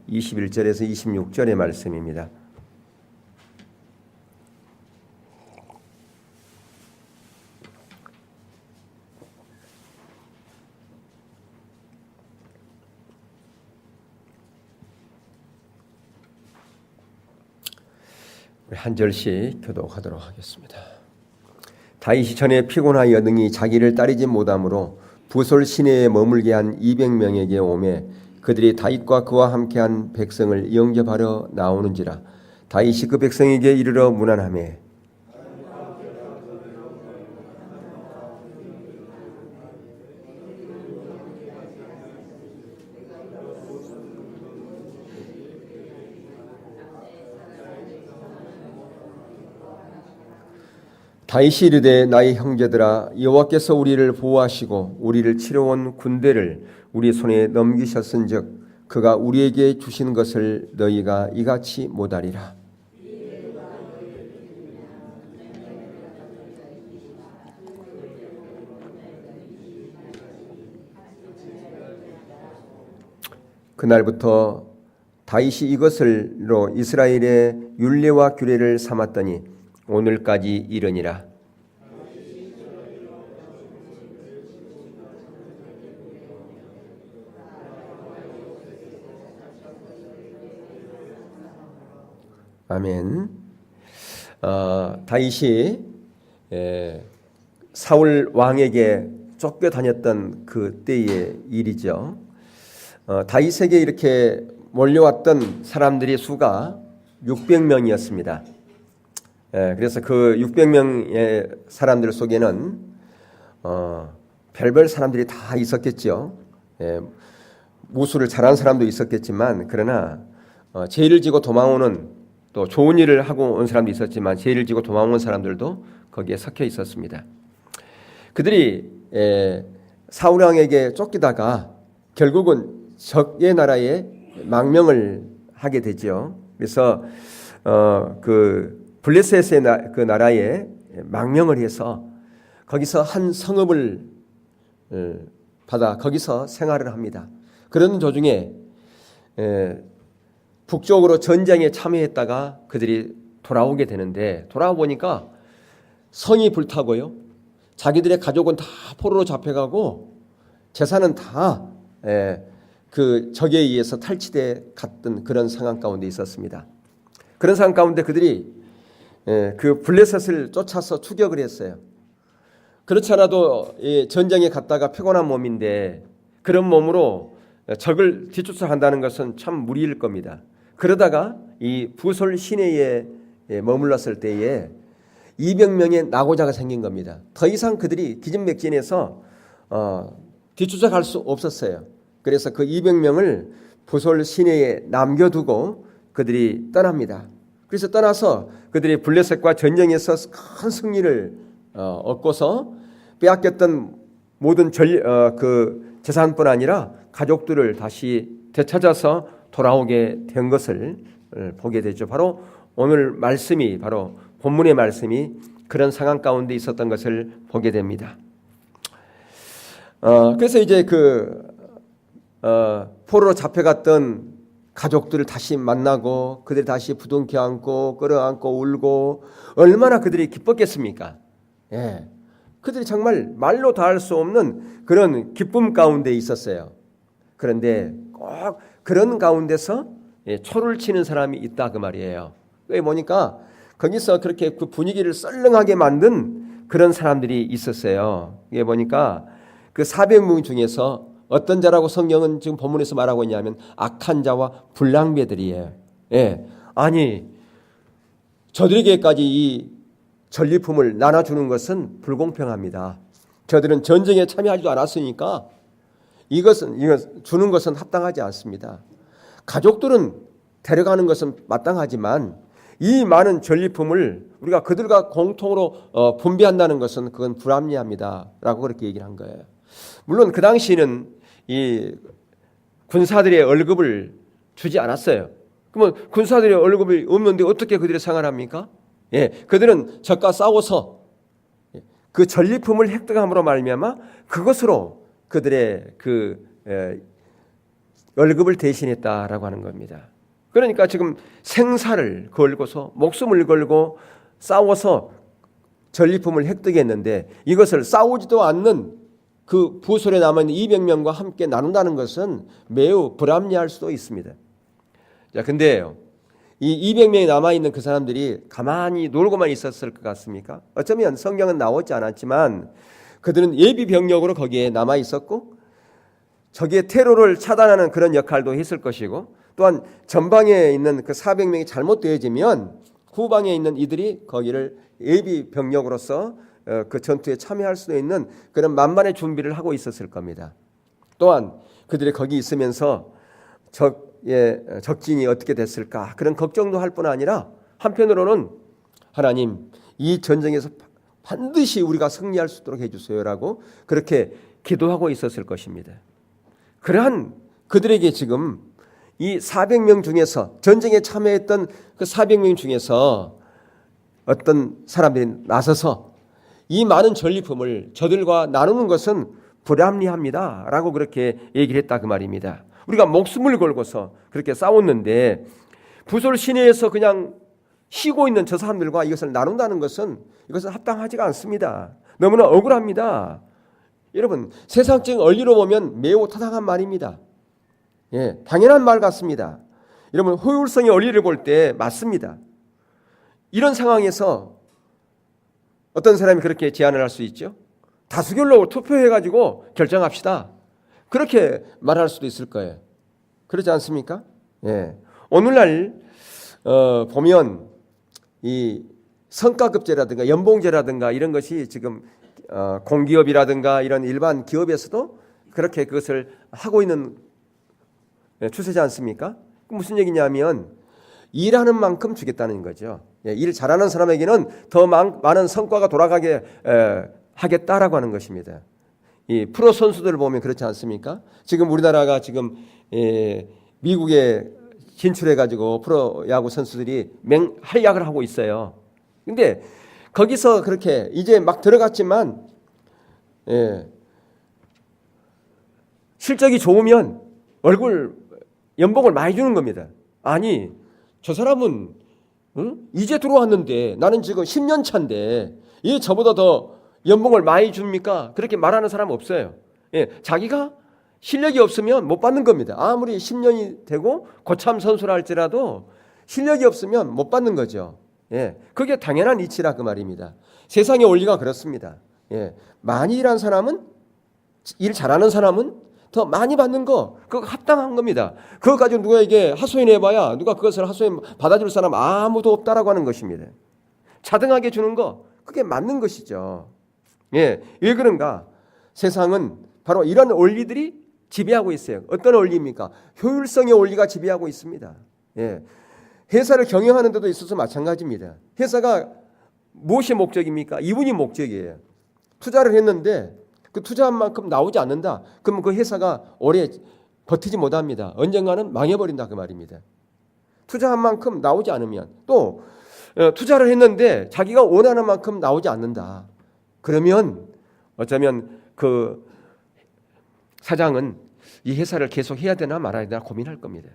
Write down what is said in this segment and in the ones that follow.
21절에서 26절의 말씀입니다. 우리 한 절씩 교독하도록 하겠습니다. 다윗이 전에 피곤하여 능히 자기를 따르지 못하므로 부솔 시내에 머물게 한 200명에게 오매 그들이 다윗과 그와 함께한 백성을 영접하러 나오는지라. 다윗이 그 백성에게 이르러 문안하매 다윗이 이르되 나의 형제들아 여호와께서 우리를 보호하시고 우리를 치러온 군대를 우리 손에 넘기셨은즉 그가 우리에게 주신 것을 너희가 이같이 못하리라. 그날부터 다윗이 이것을로 이스라엘의 율례와 규례를 삼았더니 오늘까지 이르니라. 아멘. 다윗이 사울 왕에게 쫓겨다녔던 그 때의 일이죠. 다윗에게 이렇게 몰려왔던 사람들의 수가 600명이었습니다. 그래서 그 600명의 사람들 속에는 별별 사람들이 다 있었겠죠. 무술을 잘하는 사람도 있었겠지만 그러나 죄를 지고 도망오는 또 좋은 일을 하고 온 사람도 있었지만 죄를 지고 도망온 사람들도 거기에 섞여 있었습니다. 그들이 사울 왕에게 쫓기다가 결국은 적의 나라에 망명을 하게 되죠. 그래서 그 블레셋의 그 나라에 망명을 해서 거기서 한 성읍을 받아 거기서 생활을 합니다. 그런 도중에 북쪽으로 전쟁에 참여했다가 그들이 돌아오게 되는데 돌아와 보니까 성이 불타고요. 자기들의 가족은 다 포로로 잡혀가고 재산은 다 그 적에 의해서 탈취돼 갔던 그런 상황 가운데 있었습니다. 그런 상황 가운데 그들이 그 블레셋을 쫓아서 추격을 했어요. 그렇지 않아도 전쟁에 갔다가 피곤한 몸인데 그런 몸으로 적을 뒤쫓아간다는 것은 참 무리일 겁니다. 그러다가 이 부솔 시내에 머물렀을 때에 200명의 낙오자가 생긴 겁니다. 더 이상 그들이 기진맥진해서 뒤쫓아갈 수 없었어요. 그래서 그 200명을 부솔 시내에 남겨두고 그들이 떠납니다. 그래서 떠나서 그들이 블레셋과 전쟁에서 큰 승리를 얻고서 빼앗겼던 모든 그 재산뿐 아니라 가족들을 다시 되찾아서 돌아오게 된 것을 보게 되죠. 바로 오늘 말씀이 바로 본문의 말씀이 그런 상황 가운데 있었던 것을 보게 됩니다. 그래서 이제 포로로 잡혀갔던 가족들을 다시 만나고 그들이 다시 부둥켜 안고 끌어안고 울고 얼마나 그들이 기뻤겠습니까? 그들이 정말 말로 다할 수 없는 그런 기쁨 가운데 있었어요. 그런데 꼭 그런 가운데서 초를 치는 사람이 있다 그 말이에요. 왜 보니까 거기서 그렇게 그 분위기를 썰렁하게 만든 그런 사람들이 있었어요. 이게 보니까 그 400명 중에서 어떤 자라고 성경은 지금 본문에서 말하고 있냐면 악한 자와 불량배들이에요. 아니 저들에게까지 이 전리품을 나눠주는 것은 불공평합니다. 저들은 전쟁에 참여하지도 않았으니까 이거 주는 것은 합당하지 않습니다. 가족들은 데려가는 것은 마땅하지만 이 많은 전리품을 우리가 그들과 공통으로 분배한다는 것은 그건 불합리합니다. 라고 그렇게 얘기를 한 거예요. 물론 그 당시에는 이 군사들의 월급을 주지 않았어요. 그러면 군사들의 월급이 없는데 어떻게 그들이 생활합니까? 그들은 적과 싸워서 그 전리품을 획득함으로 말미암아 그것으로 그들의 그 월급을 대신했다라고 하는 겁니다. 그러니까 지금 생사를 걸고서 목숨을 걸고 싸워서 전리품을 획득했는데 이것을 싸우지도 않는 그 부솔에 남아있는 200명과 함께 나눈다는 것은 매우 불합리할 수도 있습니다. 자, 근데요, 이 200명이 남아있는 그 사람들이 가만히 놀고만 있었을 것 같습니까? 어쩌면 성경은 나오지 않았지만 그들은 예비 병력으로 거기에 남아있었고 적의 테러를 차단하는 그런 역할도 했을 것이고 또한 전방에 있는 그 400명이 잘못되어지면 후방에 있는 이들이 거기를 예비 병력으로서 그 전투에 참여할 수도 있는 그런 만반의 준비를 하고 있었을 겁니다. 또한 그들이 거기 있으면서 적진이 어떻게 됐을까 그런 걱정도 할 뿐 아니라 한편으로는 하나님 이 전쟁에서 반드시 우리가 승리할 수 있도록 해주세요라고 그렇게 기도하고 있었을 것입니다. 그러한 그들에게 지금 이 400명 중에서 전쟁에 참여했던 그 400명 중에서 어떤 사람들이 나서서 이 많은 전리품을 저들과 나누는 것은 불합리합니다 라고 그렇게 얘기를 했다 그 말입니다. 우리가 목숨을 걸고서 그렇게 싸웠는데 부솔 시내에서 그냥 쉬고 있는 저 사람들과 이것을 나눈다는 것은 이것은 합당하지가 않습니다. 너무나 억울합니다. 여러분 세상적인 원리로 보면 매우 타당한 말입니다. 예, 당연한 말 같습니다. 여러분 효율성의 원리를 볼 때 맞습니다. 이런 상황에서 어떤 사람이 그렇게 제안을 할 수 있죠? 다수결로 투표해가지고 결정합시다. 그렇게 말할 수도 있을 거예요. 그렇지 않습니까? 예. 오늘날 보면 이 성과급제라든가 연봉제라든가 이런 것이 지금 공기업이라든가 이런 일반 기업에서도 그렇게 그것을 하고 있는 추세지 않습니까? 무슨 얘기냐면 일하는 만큼 주겠다는 거죠. 일 잘하는 사람에게는 더 많은 성과가 돌아가게 하겠다라고 하는 것입니다. 이 프로 선수들을 보면 그렇지 않습니까? 지금 우리나라가 지금 미국에 진출해가지고 프로 야구 선수들이 활약을 하고 있어요. 근데 거기서 그렇게 이제 막 들어갔지만 실적이 좋으면 연봉을 많이 주는 겁니다. 아니 저 사람은 이제 들어왔는데 나는 지금 10년 차인데 이 저보다 더 연봉을 많이 줍니까? 그렇게 말하는 사람 없어요. 자기가 실력이 없으면 못 받는 겁니다. 아무리 10년이 되고 고참 선수라 할지라도 실력이 없으면 못 받는 거죠. 그게 당연한 이치라 그 말입니다. 세상의 원리가 그렇습니다. 많이 일한 사람은 일 잘하는 사람은 더 많이 받는 거 그거 합당한 겁니다. 그거 가지고 누구에게 하소연해봐야 누가 그것을 하소연 받아줄 사람 아무도 없다라고 하는 것입니다. 차등하게 주는 거 그게 맞는 것이죠. 왜 그런가? 세상은 바로 이런 원리들이 지배하고 있어요. 어떤 원리입니까? 효율성의 원리가 지배하고 있습니다. 회사를 경영하는 데도 있어서 마찬가지입니다. 회사가 무엇이 목적입니까? 이분이 목적이에요. 투자를 했는데 그 투자한 만큼 나오지 않는다. 그러면 그 회사가 오래 버티지 못합니다. 언젠가는 망해버린다 그 말입니다. 투자한 만큼 나오지 않으면 또 투자를 했는데 자기가 원하는 만큼 나오지 않는다. 그러면 어쩌면 그 사장은 이 회사를 계속 해야 되나 말아야 되나 고민할 겁니다.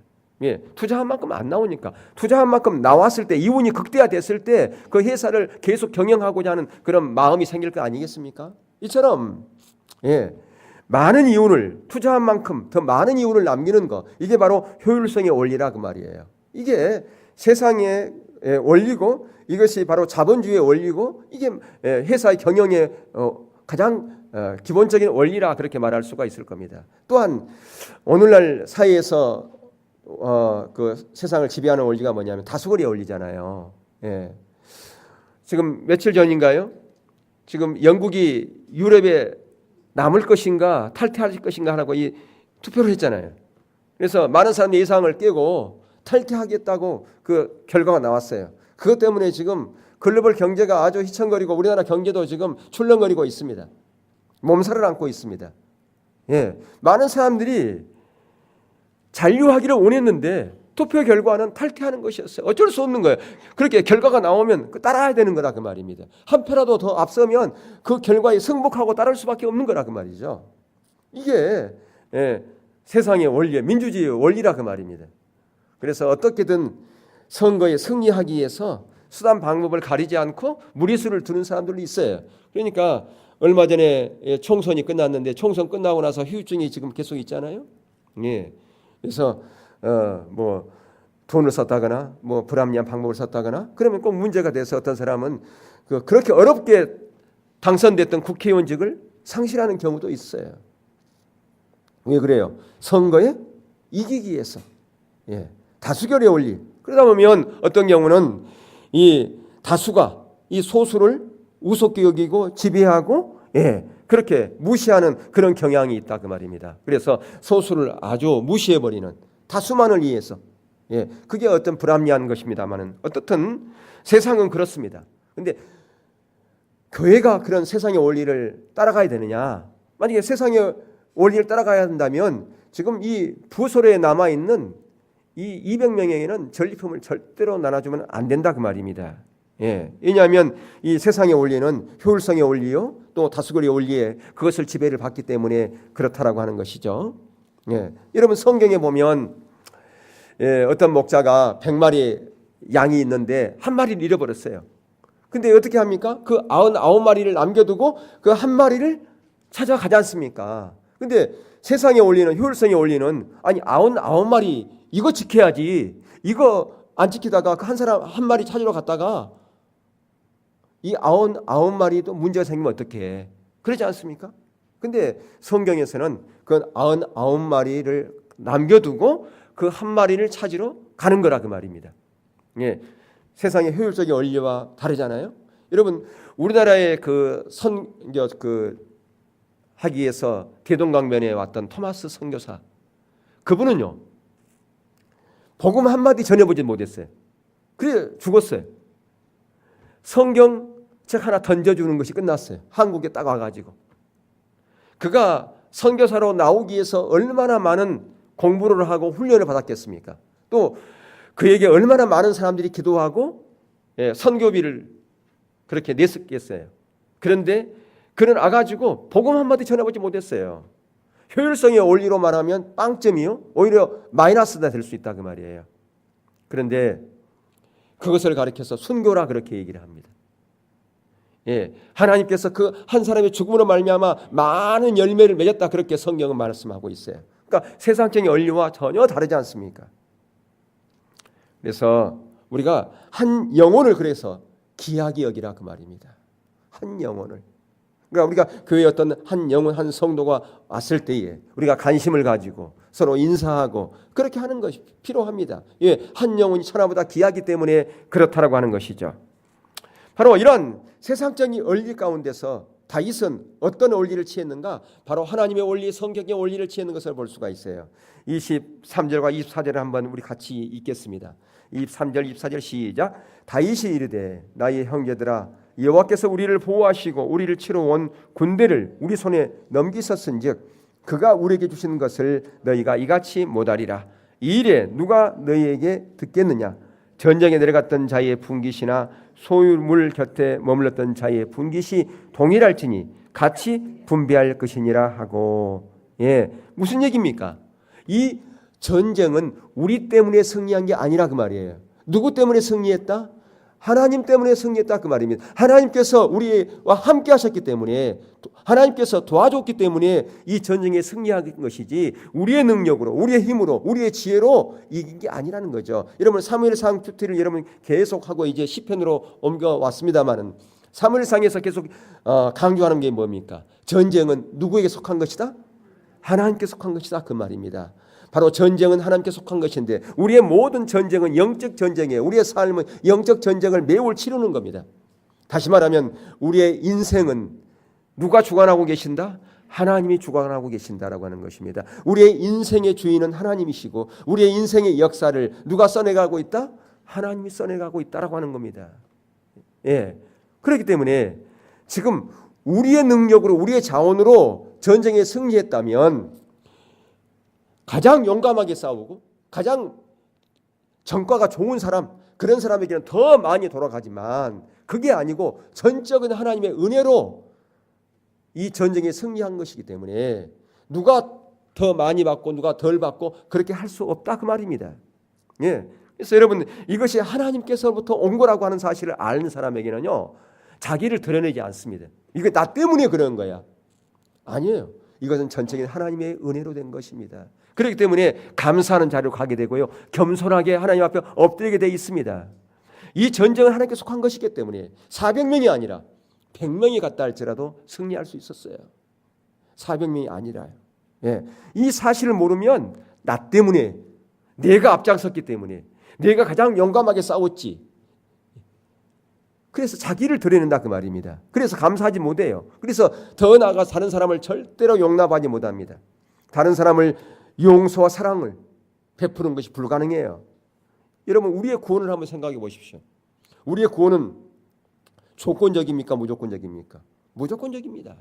투자한 만큼 안 나오니까 투자한 만큼 나왔을 때 이윤이 극대화됐을 때 그 회사를 계속 경영하고자 하는 그런 마음이 생길 거 아니겠습니까? 이처럼 많은 이윤을 투자한 만큼 더 많은 이윤을 남기는 거 이게 바로 효율성의 원리라 그 말이에요. 이게 세상의 원리고 이것이 바로 자본주의의 원리고 이게 회사의 경영의 가장 기본적인 원리라 그렇게 말할 수가 있을 겁니다. 또한 오늘날 사회에서 그 세상을 지배하는 원리가 뭐냐면 다수결의 원리잖아요. 지금 며칠 전인가요? 지금 영국이 유럽에 남을 것인가 탈퇴할 것인가 하라고 이 투표를 했잖아요. 그래서 많은 사람들이 예상을 깨고 탈퇴하겠다고 그 결과가 나왔어요. 그것 때문에 지금 글로벌 경제가 아주 휘청거리고 우리나라 경제도 지금 출렁거리고 있습니다. 몸살을 앓고 있습니다. 많은 사람들이 잔류하기를 원했는데 투표 결과는 탈퇴하는 것이었어요. 어쩔 수 없는 거예요. 그렇게 결과가 나오면 따라야 되는 거다 그 말입니다. 한 표라도 더 앞서면 그 결과에 승복하고 따를 수밖에 없는 거라 그 말이죠. 이게 세상의 원리, 민주주의의 원리라 그 말입니다. 그래서 어떻게든 선거에 승리하기 위해서 수단 방법을 가리지 않고 무리수를 두는 사람들도 있어요. 그러니까 얼마 전에 총선이 끝났는데 총선 끝나고 나서 후유증이 지금 계속 있잖아요. 예. 그래서 뭐 돈을 썼다거나 뭐 불합리한 방법을 썼다거나 그러면 꼭 문제가 돼서 어떤 사람은 그렇게 어렵게 당선됐던 국회의원직을 상실하는 경우도 있어요. 왜 그래요? 선거에 이기기 위해서. 예. 다수결의 원리. 그러다 보면 어떤 경우는 이 다수가 이 소수를 우습게 여기고 지배하고 그렇게 무시하는 그런 경향이 있다 그 말입니다. 그래서 소수를 아주 무시해버리는 다수만을 위해서 그게 어떤 불합리한 것입니다만은 어떻든 세상은 그렇습니다. 그런데 교회가 그런 세상의 원리를 따라가야 되느냐? 만약에 세상의 원리를 따라가야 한다면 지금 이 부설에 남아있는 이 200명에게는 전리품을 절대로 나눠주면 안 된다 그 말입니다. 왜냐하면 이 세상의 원리는 효율성의 원리요 또 다수결의 원리에 그것을 지배를 받기 때문에 그렇다라고 하는 것이죠. 여러분 성경에 보면 어떤 목자가 100마리 양이 있는데 한 마리를 잃어버렸어요. 근데 어떻게 합니까? 그 99마리를 남겨두고 그 한 마리를 찾아가지 않습니까? 근데 세상의 원리는 효율성의 원리는 아니 99마리 이거 지켜야지. 이거 안 지키다가 그 한 사람 한 마리 찾으러 갔다가 이 99마리도 문제가 생기면 어떡해. 그러지 않습니까? 근데 성경에서는 그 99마리를 남겨두고 그 한 마리를 찾으러 가는 거라 그 말입니다. 세상의 효율적인 원리와 다르잖아요. 여러분 우리나라의 그 선교 하기 위해서 대동강변에 왔던 토마스 선교사 그분은요 복음 한마디 전해보지 못했어요. 그래 죽었어요. 성경책 하나 던져주는 것이 끝났어요. 한국에 딱 와가지고 그가 선교사로 나오기 위해서 얼마나 많은 공부를 하고 훈련을 받았겠습니까? 또 그에게 얼마나 많은 사람들이 기도하고 선교비를 그렇게 냈었겠어요. 그런데 그는 와가지고 복음 한마디 전해보지 못했어요. 효율성의 원리로 말하면 빵점이요 오히려 마이너스가 될 수 있다 그 말이에요. 그런데 그것을 가리켜서 순교라 그렇게 얘기를 합니다. 하나님께서 그 한 사람의 죽음으로 말미암아 많은 열매를 맺었다 그렇게 성경은 말씀하고 있어요. 그러니까 세상적인 원리와 전혀 다르지 않습니까? 그래서 우리가 한 영혼을 그래서 귀하게 여기라 그 말입니다. 한 영혼을. 그러니까 우리가 교회에 어떤 한 영혼 한 성도가 왔을 때에 우리가 관심을 가지고 서로 인사하고 그렇게 하는 것이 필요합니다. 한 영혼이 천하보다 귀하기 때문에 그렇다라고 하는 것이죠. 바로 이런 세상적인 원리 가운데서 다윗은 어떤 원리를 취했는가? 바로 하나님의 원리, 성경의 원리를 취했는 것을 볼 수가 있어요. 23절과 24절을 한번 우리 같이 읽겠습니다. 23절, 24절 시작. 다윗이 이르되 나의 형제들아 여호와께서 우리를 보호하시고 우리를 치러 온 군대를 우리 손에 넘기셨은즉 그가 우리에게 주시는 것을 너희가 이같이 못하리라. 이 일에 누가 너희에게 듣겠느냐? 전쟁에 내려갔던 자의 분깃이나 소유물 곁에 머물렀던 자의 분깃이 동일할지니 같이 분배할 것이니라 하고. 무슨 얘기입니까? 이 전쟁은 우리 때문에 승리한 게 아니라 그 말이에요. 누구 때문에 승리했다? 하나님 때문에 승리했다 그 말입니다. 하나님께서 우리와 함께 하셨기 때문에 하나님께서 도와줬기 때문에 이 전쟁에 승리한 것이지 우리의 능력으로 우리의 힘으로 우리의 지혜로 이긴 게 아니라는 거죠. 여러분 사무엘상 큐티를 여러분 계속하고 이제 시편으로 옮겨왔습니다마는 사무엘상에서 계속 강조하는 게 뭡니까? 전쟁은 누구에게 속한 것이다? 하나님께 속한 것이다 그 말입니다. 바로 전쟁은 하나님께 속한 것인데 우리의 모든 전쟁은 영적 전쟁이에요. 우리의 삶은 영적 전쟁을 매일 치르는 겁니다. 다시 말하면 우리의 인생은 누가 주관하고 계신다? 하나님이 주관하고 계신다라고 하는 것입니다. 우리의 인생의 주인은 하나님이시고 우리의 인생의 역사를 누가 써내가고 있다? 하나님이 써내가고 있다라고 하는 겁니다. 그렇기 때문에 지금 우리의 능력으로 우리의 자원으로 전쟁에 승리했다면 가장 용감하게 싸우고 가장 전과가 좋은 사람 그런 사람에게는 더 많이 돌아가지만 그게 아니고 전적인 하나님의 은혜로 이 전쟁에 승리한 것이기 때문에 누가 더 많이 받고 누가 덜 받고 그렇게 할 수 없다 그 말입니다. 예. 그래서 여러분 이것이 하나님께서부터 온 거라고 하는 사실을 아는 사람에게는요 자기를 드러내지 않습니다. 이거 나 때문에 그런 거야. 아니에요. 이것은 전적인 하나님의 은혜로 된 것입니다. 그렇기 때문에 감사하는 자리로 가게 되고요. 겸손하게 하나님 앞에 엎드리게 돼 있습니다. 이 전쟁은 하나님께 속한 것이기 때문에 400명이 아니라 100명이 갔다 할지라도 승리할 수 있었어요. 400명이 아니라요. 예. 이 사실을 모르면 나 때문에 내가 앞장섰기 때문에 내가 가장 용감하게 싸웠지. 그래서 자기를 드러낸다 그 말입니다. 그래서 감사하지 못해요. 그래서 더 나아가 다른 사람을 절대로 용납하지 못합니다. 다른 사람을 용서와 사랑을 베푸는 것이 불가능해요. 여러분 우리의 구원을 한번 생각해 보십시오. 우리의 구원은 조건적입니까? 무조건적입니까? 무조건적입니다.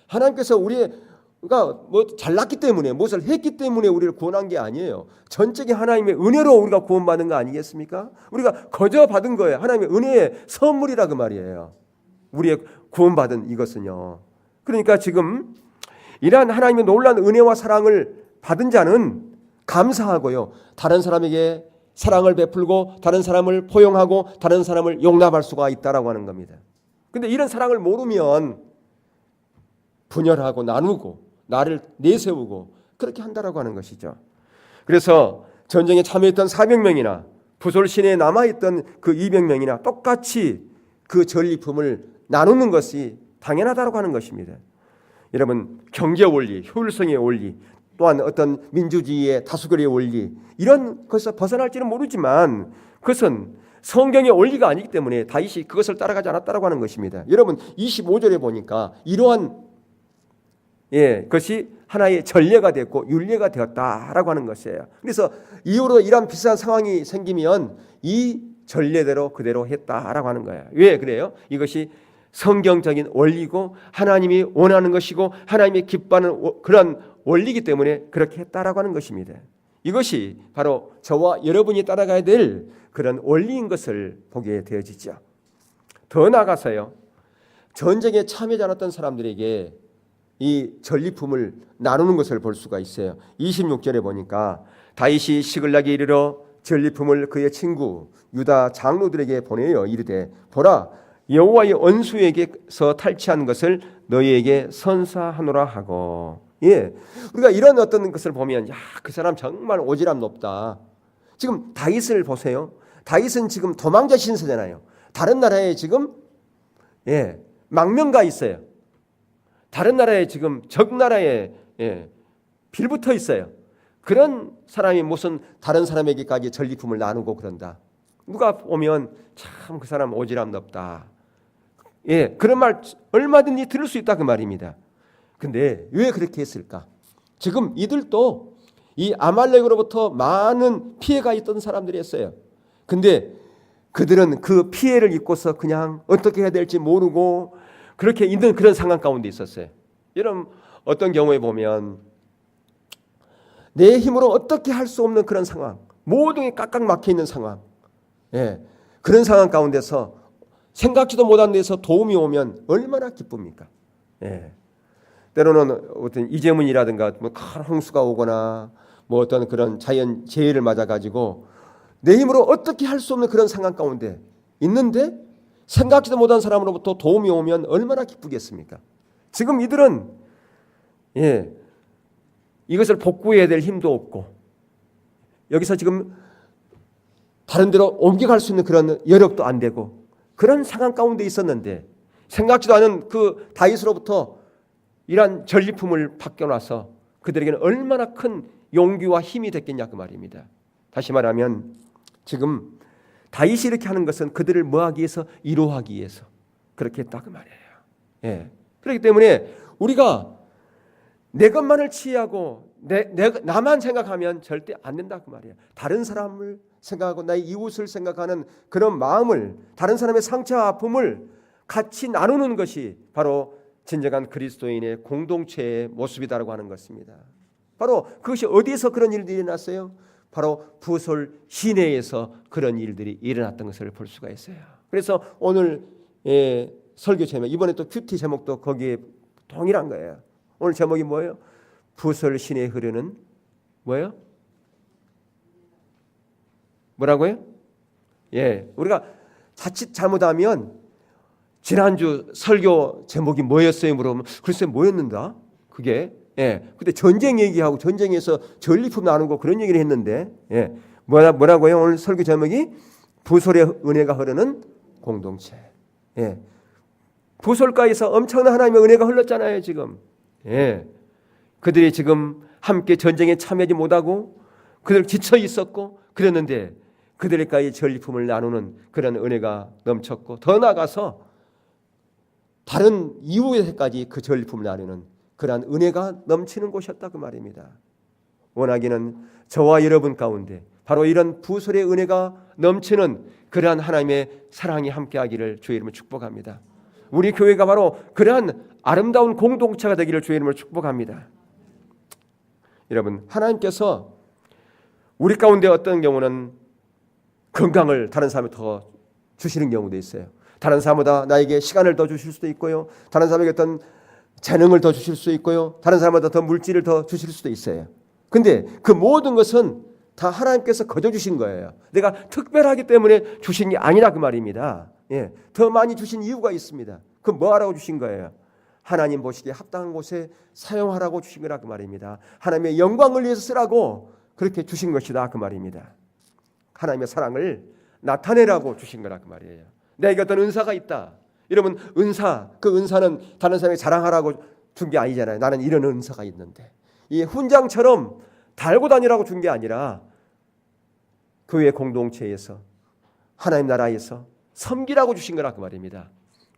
하나님께서 우리가 뭐 잘났기 때문에 무엇을 했기 때문에 우리를 구원한 게 아니에요. 전적인 하나님의 은혜로 우리가 구원받은 거 아니겠습니까? 우리가 거저 받은 거예요. 하나님의 은혜의 선물이라 그 말이에요. 우리의 구원받은 이것은요. 그러니까 지금 이러한 하나님의 놀라운 은혜와 사랑을 받은 자는 감사하고요. 다른 사람에게 사랑을 베풀고 다른 사람을 포용하고 다른 사람을 용납할 수가 있다라고 하는 겁니다. 근데 이런 사랑을 모르면 분열하고 나누고 나를 내세우고 그렇게 한다라고 하는 것이죠. 그래서 전쟁에 참여했던 400명이나 부솔 시내에 남아있던 그 200명이나 똑같이 그 전리품을 나누는 것이 당연하다라고 하는 것입니다. 여러분 경제 원리, 효율성의 원리, 또한 어떤 민주주의의 다수결의 원리 이런 것에서 벗어날지는 모르지만 그것은 성경의 원리가 아니기 때문에 다윗이 그것을 따라가지 않았다라고 하는 것입니다. 여러분 25절에 보니까 이러한 그것이 하나의 전례가 됐고 율례가 되었다라고 하는 것이에요. 그래서 이후로 이러한 비슷한 상황이 생기면 이 전례대로 그대로 했다라고 하는 거예요. 왜 그래요? 이것이 성경적인 원리고 하나님이 원하는 것이고 하나님이 기뻐하는 그런 원리이기 때문에 그렇게 했다라고 하는 것입니다. 이것이 바로 저와 여러분이 따라가야 될 그런 원리인 것을 보게 되어지죠. 더 나아가서요. 전쟁에 참여하지 않았던 사람들에게 이 전리품을 나누는 것을 볼 수가 있어요. 26절에 보니까 다윗이 시글락에 이르러 전리품을 그의 친구 유다 장로들에게 보내어 이르되 보라 여호와의 원수에게서 탈취한 것을 너희에게 선사하노라 하고. 우리가 이런 어떤 것을 보면 그 사람 정말 오지랖 높다. 지금 다윗을 보세요. 다윗은 지금 도망자 신세잖아요. 다른 나라에 지금 망명가 있어요. 다른 나라에 지금 적 나라에 빌붙어 있어요. 그런 사람이 무슨 다른 사람에게까지 전리품을 나누고 그런다. 누가 보면 참 그 사람 오지랖 높다. 그런 말 얼마든지 들을 수 있다 그 말입니다. 근데 왜 그렇게 했을까? 지금 이들도 이 아말렉으로부터 많은 피해가 있던 사람들이었어요. 근데 그들은 그 피해를 입고서 그냥 어떻게 해야 될지 모르고 그렇게 있는 그런 상황 가운데 있었어요. 여러분 어떤 경우에 보면 내 힘으로 어떻게 할 수 없는 그런 상황, 모든 게 꽉꽉 막혀 있는 상황, 그런 상황 가운데서 생각지도 못한 데서 도움이 오면 얼마나 기쁩니까? 때로는 어떤 이재문이라든가 뭐 큰 홍수가 오거나 뭐 어떤 그런 자연 재해를 맞아가지고 내 힘으로 어떻게 할 수 없는 그런 상황 가운데 있는데 생각지도 못한 사람으로부터 도움이 오면 얼마나 기쁘겠습니까? 지금 이들은 이것을 복구해야 될 힘도 없고 여기서 지금 다른 데로 옮겨갈 수 있는 그런 여력도 안 되고 그런 상황 가운데 있었는데 생각지도 않은 그 다윗으로부터 이러한 전리품을 맡겨놔서 그들에게는 얼마나 큰 용기와 힘이 됐겠냐 그 말입니다. 다시 말하면 지금 다윗이 이렇게 하는 것은 그들을 뭐하기 위해서 위로하기 위해서 그렇게 했다 그 말이에요. 그렇기 때문에 우리가 내 것만을 치하고 나만 생각하면 절대 안 된다 그 말이에요. 다른 사람을 생각하고 나의 이웃을 생각하는 그런 마음을 다른 사람의 상처와 아픔을 같이 나누는 것이 바로 진정한 그리스도인의 공동체의 모습이다라고 하는 것입니다. 바로 그것이 어디에서 그런 일들이 일어났어요? 바로 부솔 시내에서 그런 일들이 일어났던 것을 볼 수가 있어요. 그래서 오늘 설교 제목 이번에 또 큐티 제목도 거기에 동일한 거예요. 오늘 제목이 뭐예요? 부설 시내에 흐르는 뭐예요? 뭐라고요? 예, 우리가 자칫 잘못하면 지난주 설교 제목이 뭐였어요? 물어보면 글쎄 뭐였는가? 그게 근데 전쟁 얘기하고 전쟁에서 전리품 나누고 그런 얘기를 했는데 뭐라고요? 오늘 설교 제목이 부설의 은혜가 흐르는 공동체. 부설가에서 엄청난 하나님의 은혜가 흘렀잖아요, 지금. 그들이 지금 함께 전쟁에 참여하지 못하고 그들 지쳐 있었고 그랬는데 그들과의 전리품을 나누는 그런 은혜가 넘쳤고 더 나아가서 다른 이후에까지 그 전리품을 나누는 그러한 은혜가 넘치는 곳이었다 그 말입니다. 원하기는 저와 여러분 가운데 바로 이런 부설의 은혜가 넘치는 그러한 하나님의 사랑이 함께하기를 주의 이름으로 축복합니다. 우리 교회가 바로 그러한 아름다운 공동체가 되기를 주의 이름으로 축복합니다. 여러분, 하나님께서 우리 가운데 어떤 경우는 건강을 다른 사람에 더 주시는 경우도 있어요. 다른 사람보다 나에게 시간을 더 주실 수도 있고요. 다른 사람에게 어떤 재능을 더 주실 수 있고요. 다른 사람보다 더 물질을 더 주실 수도 있어요. 근데 그 모든 것은 다 하나님께서 거저 주신 거예요. 내가 특별하기 때문에 주신 게 아니라 그 말입니다. 더 많이 주신 이유가 있습니다. 그 뭐 하라고 주신 거예요? 하나님 보시기에 합당한 곳에 사용하라고 주신 거라 그 말입니다. 하나님의 영광을 위해서 쓰라고 그렇게 주신 것이다 그 말입니다. 하나님의 사랑을 나타내라고 주신 거라 그 말이에요. 내게 어떤 은사가 있다. 여러분 그 은사는 다른 사람에게 자랑하라고 준 게 아니잖아요. 나는 이런 은사가 있는데 이 훈장처럼 달고 다니라고 준 게 아니라 교회 공동체에서 하나님 나라에서 섬기라고 주신 거라 그 말입니다.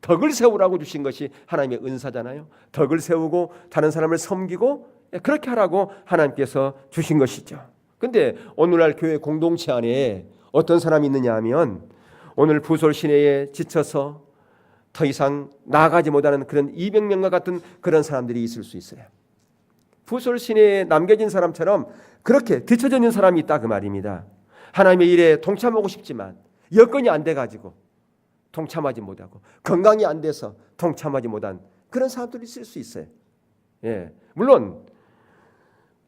덕을 세우라고 주신 것이 하나님의 은사잖아요. 덕을 세우고 다른 사람을 섬기고 그렇게 하라고 하나님께서 주신 것이죠. 근데 오늘날 교회 공동체 안에 어떤 사람이 있느냐 하면 오늘 부설 시내에 지쳐서 더 이상 나아가지 못하는 그런 200명과 같은 그런 사람들이 있을 수 있어요. 부설 시내에 남겨진 사람처럼 그렇게 뒤처져 있는 사람이 있다 그 말입니다. 하나님의 일에 동참하고 싶지만 여건이 안 돼가지고 동참하지 못하고 건강이 안 돼서 동참하지 못한 그런 사람들이 있을 수 있어요. 물론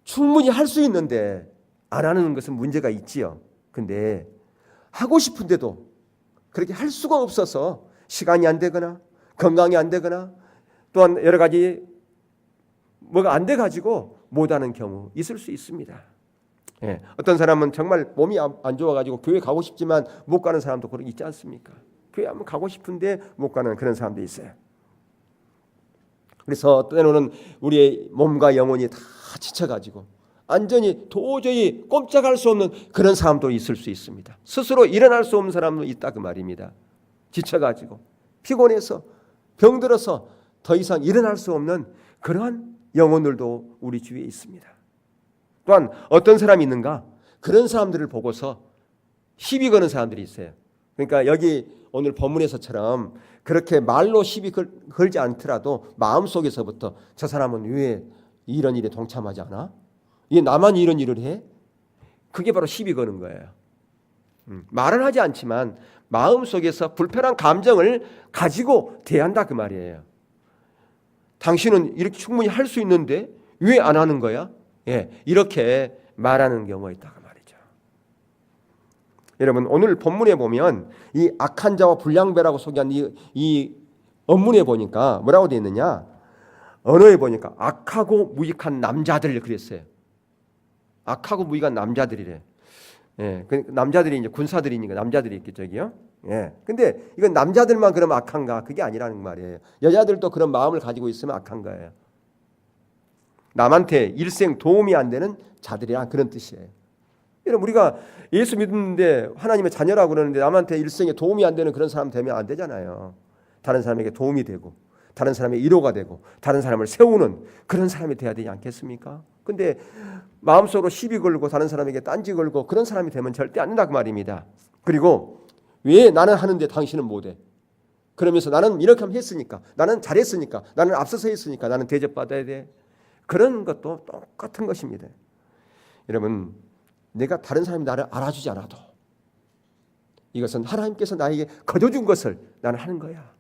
충분히 할 수 있는데 안 하는 것은 문제가 있지요. 근데 하고 싶은데도 그렇게 할 수가 없어서 시간이 안 되거나 건강이 안 되거나 또한 여러 가지 뭐가 안 돼가지고 못하는 경우 있을 수 있습니다. 어떤 사람은 정말 몸이 안 좋아가지고 교회 가고 싶지만 못 가는 사람도 그런 있지 않습니까? 교회 한번 가고 싶은데 못 가는 그런 사람도 있어요. 그래서 때로는 우리의 몸과 영혼이 다 지쳐가지고 완전히 도저히 꼼짝할 수 없는 그런 사람도 있을 수 있습니다. 스스로 일어날 수 없는 사람도 있다 그 말입니다. 지쳐가지고 피곤해서 병들어서 더 이상 일어날 수 없는 그러한 영혼들도 우리 주위에 있습니다. 또한 어떤 사람이 있는가? 그런 사람들을 보고서 시비 거는 사람들이 있어요. 그러니까 여기 오늘 본문에서처럼 그렇게 말로 시비 걸지 않더라도 마음속에서부터 저 사람은 왜 이런 일에 동참하지 않아? 왜 나만 이런 일을 해? 그게 바로 시비 거는 거예요. 말은 하지 않지만 마음속에서 불편한 감정을 가지고 대한다 그 말이에요. 당신은 이렇게 충분히 할 수 있는데 왜 안 하는 거야? 이렇게 말하는 경우가 있다 그 말이죠. 여러분 오늘 본문에 보면 이 악한 자와 불량배라고 소개한 이 언문에 보니까 뭐라고 되어 있느냐? 언어에 보니까 악하고 무익한 남자들 그랬어요. 악하고 무익한 남자들이래. 그 남자들이 이제 군사들이니까 남자들이 있겠죠요. 근데 이건 남자들만 그럼 악한가? 그게 아니라는 말이에요. 여자들도 그런 마음을 가지고 있으면 악한 거예요. 남한테 일생 도움이 안 되는 자들이란 그런 뜻이에요. 여러분 우리가 예수 믿는데 하나님의 자녀라고 그러는데 남한테 일생에 도움이 안 되는 그런 사람 되면 안 되잖아요. 다른 사람에게 도움이 되고 다른 사람의 위로가 되고 다른 사람을 세우는 그런 사람이 돼야 되지 않겠습니까? 근데 마음속으로 시비 걸고 다른 사람에게 딴지 걸고 그런 사람이 되면 절대 안 된다 그 말입니다. 그리고 왜 나는 하는데 당신은 못해? 그러면서 나는 이렇게 하면 했으니까 나는 잘했으니까 나는 앞서서 했으니까 나는 대접받아야 돼. 그런 것도 똑같은 것입니다. 여러분 내가 다른 사람이 나를 알아주지 않아도 이것은 하나님께서 나에게 거둬준 것을 나는 하는 거야.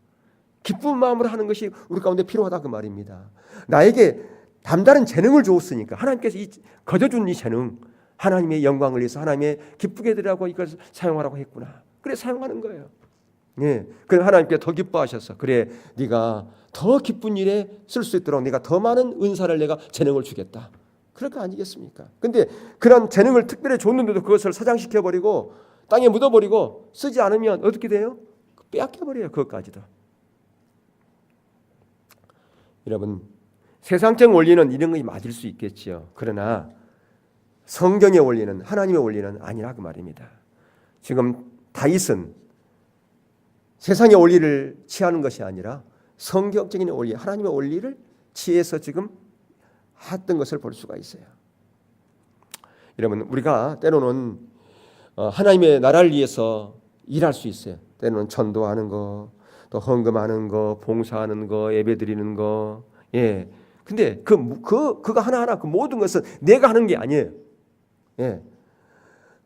기쁜 마음으로 하는 것이 우리 가운데 필요하다 그 말입니다. 나에게 남다른 재능을 주었으니까 하나님께서 거저준 이 재능, 하나님의 영광을 위해서 하나님의 기쁘게 되라고 이걸 사용하라고 했구나. 그래 사용하는 거예요. 예, 그래 하나님께 더 기뻐하셔서 그래 네가 더 기쁜 일에 쓸 수 있도록 내가 더 많은 은사를 내가 재능을 주겠다. 그럴 거 아니겠습니까? 근데 그런 재능을 특별히 줬는데도 그것을 사장시켜버리고 땅에 묻어버리고 쓰지 않으면 어떻게 돼요? 빼앗겨버려요. 그것까지도. 여러분 세상적 원리는 이런 것이 맞을 수 있겠지요. 그러나 성경의 원리는 하나님의 원리는 아니라 그 말입니다. 지금 다윗은 세상의 원리를 취하는 것이 아니라 성경적인 원리, 하나님의 원리를 취해서 지금 했던 것을 볼 수가 있어요. 여러분 우리가 때로는 하나님의 나라를 위해서 일할 수 있어요. 때로는 전도하는 거, 또 헌금하는 거, 봉사하는 거, 예배드리는 거. 예. 근데 그거 하나하나 그 모든 것은 내가 하는 게 아니에요. 예.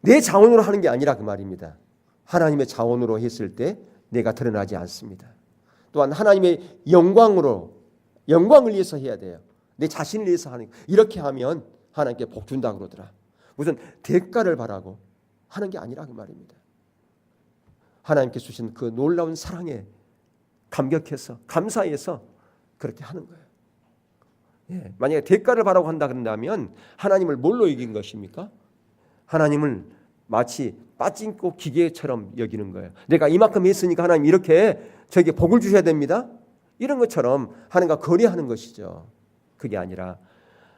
내 자원으로 하는 게 아니라 그 말입니다. 하나님의 자원으로 했을 때 내가 드러나지 않습니다. 또한 하나님의 영광을 위해서 해야 돼요. 내 자신을 위해서 하는 이렇게 하면 하나님께 복 준다 그러더라. 무슨 대가를 바라고 하는 게 아니라 그 말입니다. 하나님께 주신 그 놀라운 사랑에 감격해서 감사해서 그렇게 하는 거예요. 예, 만약에 대가를 바라고 한다 그런다면 하나님을 뭘로 이긴 것입니까? 하나님을 마치 빠진코 기계처럼 여기는 거예요. 내가 이만큼 했으니까 하나님 이렇게 저에게 복을 주셔야 됩니다. 이런 것처럼 하나님과 거래하는 것이죠. 그게 아니라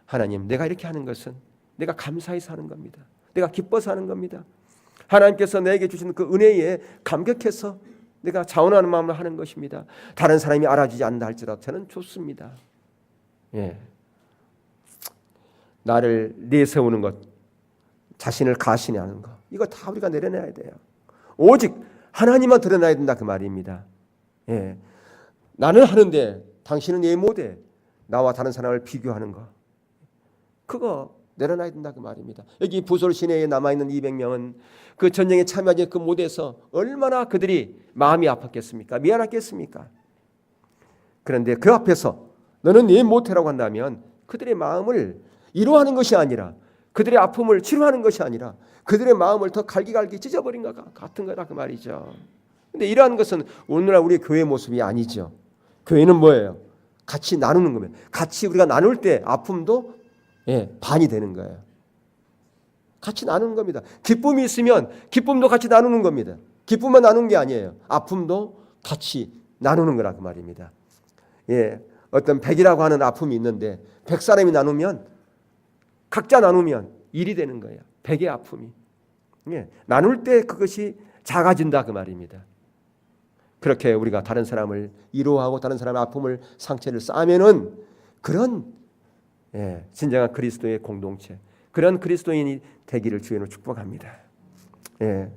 하나님 내가 이렇게 하는 것은 내가 감사해서 하는 겁니다. 내가 기뻐서 하는 겁니다. 하나님께서 내게 주시는 그 은혜에 감격해서 내가 자원하는 마음으로 하는 것입니다. 다른 사람이 알아주지 않는다 할지라도 저는 좋습니다. 예. 나를 내세우는 것, 자신을 가신하는 것, 이거 다 우리가 내려놔야 돼요. 오직 하나님만 드러나야 된다 그 말입니다. 예. 나는 하는데 당신은 이해 못해. 나와 다른 사람을 비교하는 거, 그거 내려놔야 된다 그 말입니다. 여기 부솔 시내에 남아있는 200명은 그 전쟁에 참여하지 그 못해서 얼마나 그들이 마음이 아팠겠습니까? 미안했겠습니까? 그런데 그 앞에서 너는 이해 못해라고 한다면 그들의 마음을 위로하는 것이 아니라 그들의 아픔을 치료하는 것이 아니라 그들의 마음을 더 갈기갈기 찢어버린 것 같은 거다 그 말이죠. 그런데 이러한 것은 오늘날 우리 교회의 모습이 아니죠. 교회는 뭐예요? 같이 나누는 겁니다. 같이 우리가 나눌 때 아픔도 반이 되는 거예요. 같이 나누는 겁니다. 기쁨이 있으면 기쁨도 같이 나누는 겁니다. 기쁨만 나누는 게 아니에요. 아픔도 같이 나누는 거라 그 말입니다. 예, 어떤 100이라고 하는 아픔이 있는데 100사람이 나누면 각자 나누면 1이 되는 거예요. 100의 아픔이. 예, 나눌 때 그것이 작아진다 그 말입니다. 그렇게 우리가 다른 사람을 위로하고 다른 사람의 아픔을 상처를 싸면은 그런 진정한 그리스도의 공동체, 그런 그리스도인이 되기를 주의 이름으로 축복합니다. 예.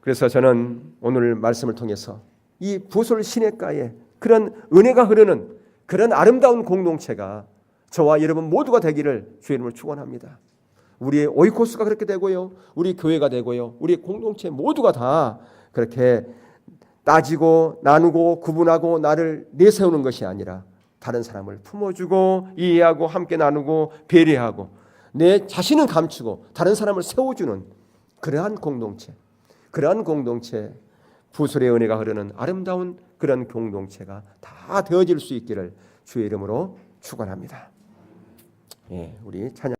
그래서 저는 오늘 말씀을 통해서 이 부솔 시냇가에 그런 은혜가 흐르는 그런 아름다운 공동체가 저와 여러분 모두가 되기를 주의 이름으로 축원합니다. 우리의 오이코스가 그렇게 되고요, 우리 교회가 되고요, 우리 공동체 모두가 다 그렇게 따지고 나누고 구분하고 나를 내세우는 것이 아니라 다른 사람을 품어주고 이해하고 함께 나누고 배려하고 내 자신은 감추고 다른 사람을 세워주는 그러한 공동체, 부솔의 은혜가 흐르는 아름다운 그런 공동체가 다 되어질 수 있기를 주의 이름으로 축원합니다. 예, 우리 찬양.